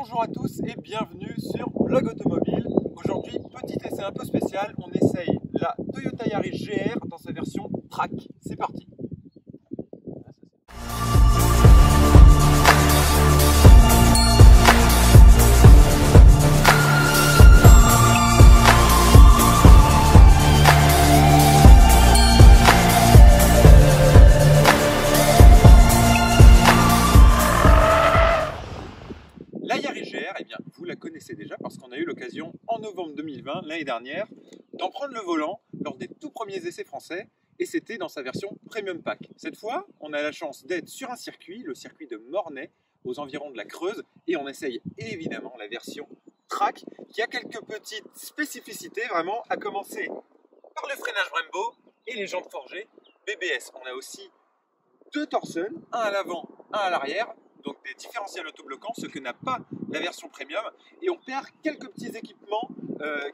Bonjour à tous et bienvenue sur Blog Automobile. Aujourd'hui, petit essai un peu spécial, on essaye la Toyota Yaris GR dans sa version Track. C'est parti. La Yaris GR, eh bien, vous la connaissez déjà parce qu'on a eu l'occasion en novembre 2020, l'année dernière, d'en prendre le volant lors des tout premiers essais français et c'était dans sa version Premium Pack. Cette fois, on a la chance d'être sur un circuit, le circuit de Mornay, aux environs de la Creuse, et on essaye évidemment la version Track qui a quelques petites spécificités vraiment, à commencer par le freinage Brembo et les jantes forgées BBS. On a aussi deux Torsen, un à l'avant, un à l'arrière, donc des différentiels autobloquants, ce que n'a pas la version premium, et on perd quelques petits équipements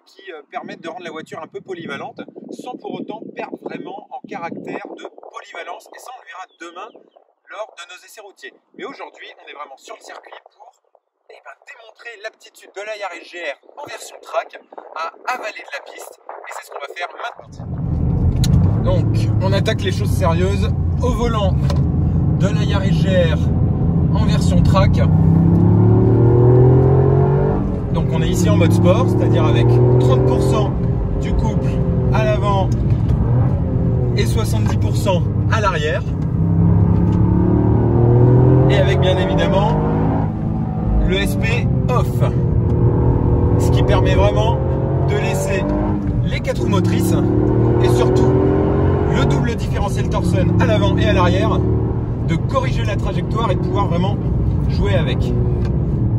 qui permettent de rendre la voiture un peu polyvalente, sans pour autant perdre vraiment en caractère de polyvalence, et ça on le verra demain lors de nos essais routiers. Mais aujourd'hui, on est vraiment sur le circuit pour démontrer l'aptitude de la Yaris GR en version track à avaler de la piste, et c'est ce qu'on va faire maintenant. Donc, on attaque les choses sérieuses au volant de la Yaris GR en version track. Donc on est ici en mode sport, c'est-à-dire avec 30% du couple à l'avant et 70% à l'arrière. Et avec bien évidemment le SP off. Ce qui permet vraiment de laisser les 4 roues motrices et surtout le double différentiel Torsen à l'avant et à l'arrière, de corriger la trajectoire et de pouvoir vraiment jouer avec.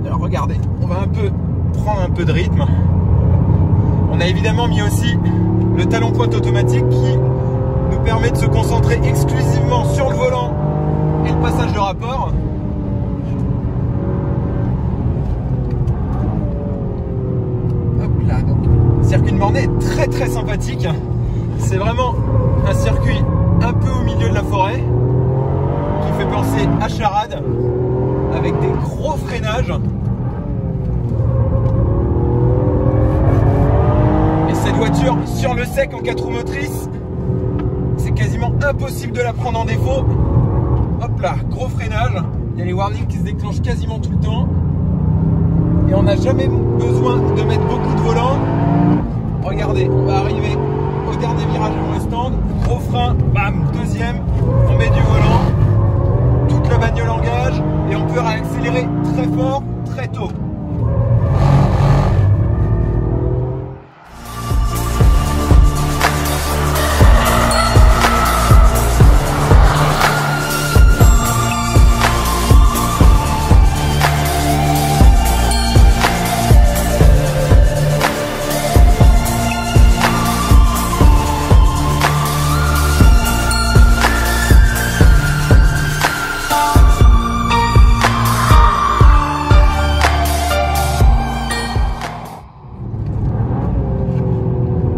Alors regardez, on va prendre un peu de rythme. On a évidemment mis aussi le talon pointe automatique qui nous permet de se concentrer exclusivement sur le volant et le passage de rapport. Hop là, donc circuit de Mornay est très très sympathique. C'est vraiment un circuit un peu au milieu de la forêt, qui fait penser à Charade, avec des gros freinages. Et cette voiture sur le sec en 4 roues motrices, c'est quasiment impossible de la prendre en défaut. Hop là, gros freinage. Il y a les warnings qui se déclenchent quasiment tout le temps. Et on n'a jamais besoin de mettre beaucoup de volant. Regardez, on va arriver au dernier virage avant le stand. Gros frein, bam, deuxième, on met du volant. Toute la bagnole engage et on peut réaccélérer très fort, très tôt.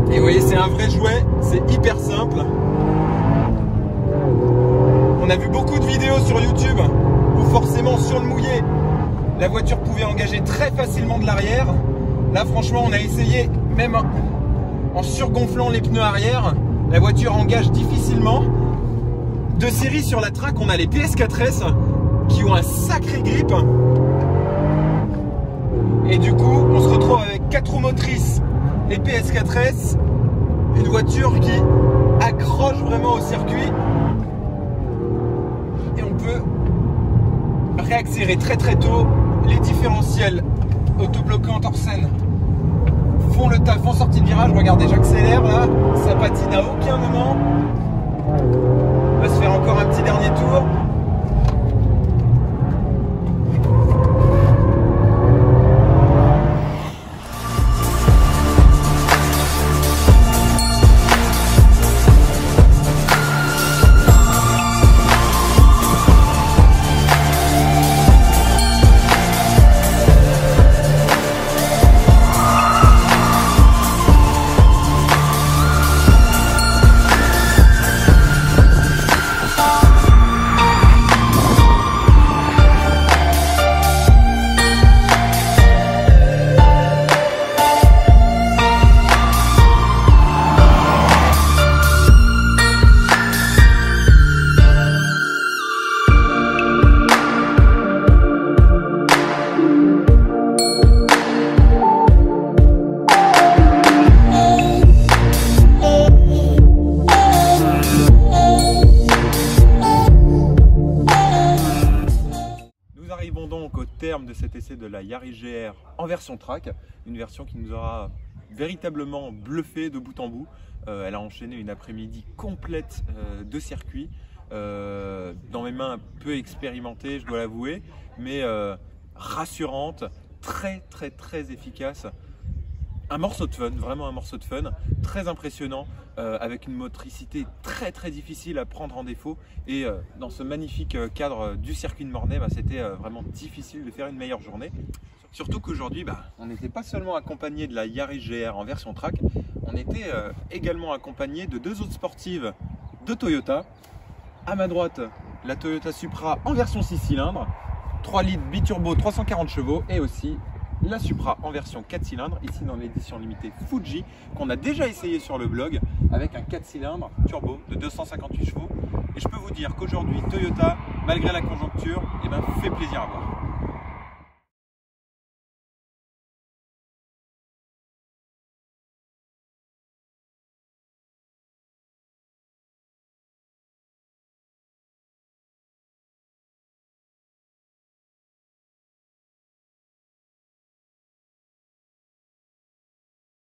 Et vous voyez, c'est un vrai jouet, c'est hyper simple. On a vu beaucoup de vidéos sur YouTube où forcément sur le mouillé, la voiture pouvait engager très facilement de l'arrière. Là franchement, on a essayé, même en surgonflant les pneus arrière, la voiture engage difficilement. De série sur la track, on a les PS4S qui ont un sacré grip. Et du coup, on se retrouve avec 4 roues motrices, les PS4S, une voiture qui accroche vraiment au circuit et on peut réaccélérer très très tôt. Les différentiels autobloquants Torsen font le taf en sortie de virage. Regardez, j'accélère là, ça patine à aucun moment. On va se faire encore un petit dernier tour. terme de cet essai de la Yaris GR en version track, une version qui nous aura véritablement bluffé de bout en bout. Elle a enchaîné une après-midi complète de circuit, dans mes mains peu expérimentées, je dois l'avouer, mais rassurante, très efficace. Un morceau de fun, vraiment un morceau de fun, très impressionnant, avec une motricité très difficile à prendre en défaut. Et dans ce magnifique cadre du circuit de Mornay, c'était vraiment difficile de faire une meilleure journée. Surtout qu'aujourd'hui, on n'était pas seulement accompagné de la Yaris GR en version track, on était également accompagné de deux autres sportives de Toyota. À ma droite, la Toyota Supra en version 6 cylindres, 3 litres biturbo 340 chevaux, et aussi la Supra en version 4 cylindres, ici dans l'édition limitée Fuji, qu'on a déjà essayé sur le blog, avec un 4 cylindres turbo de 258 chevaux. Et je peux vous dire qu'aujourd'hui, Toyota, malgré la conjoncture, fait plaisir à voir.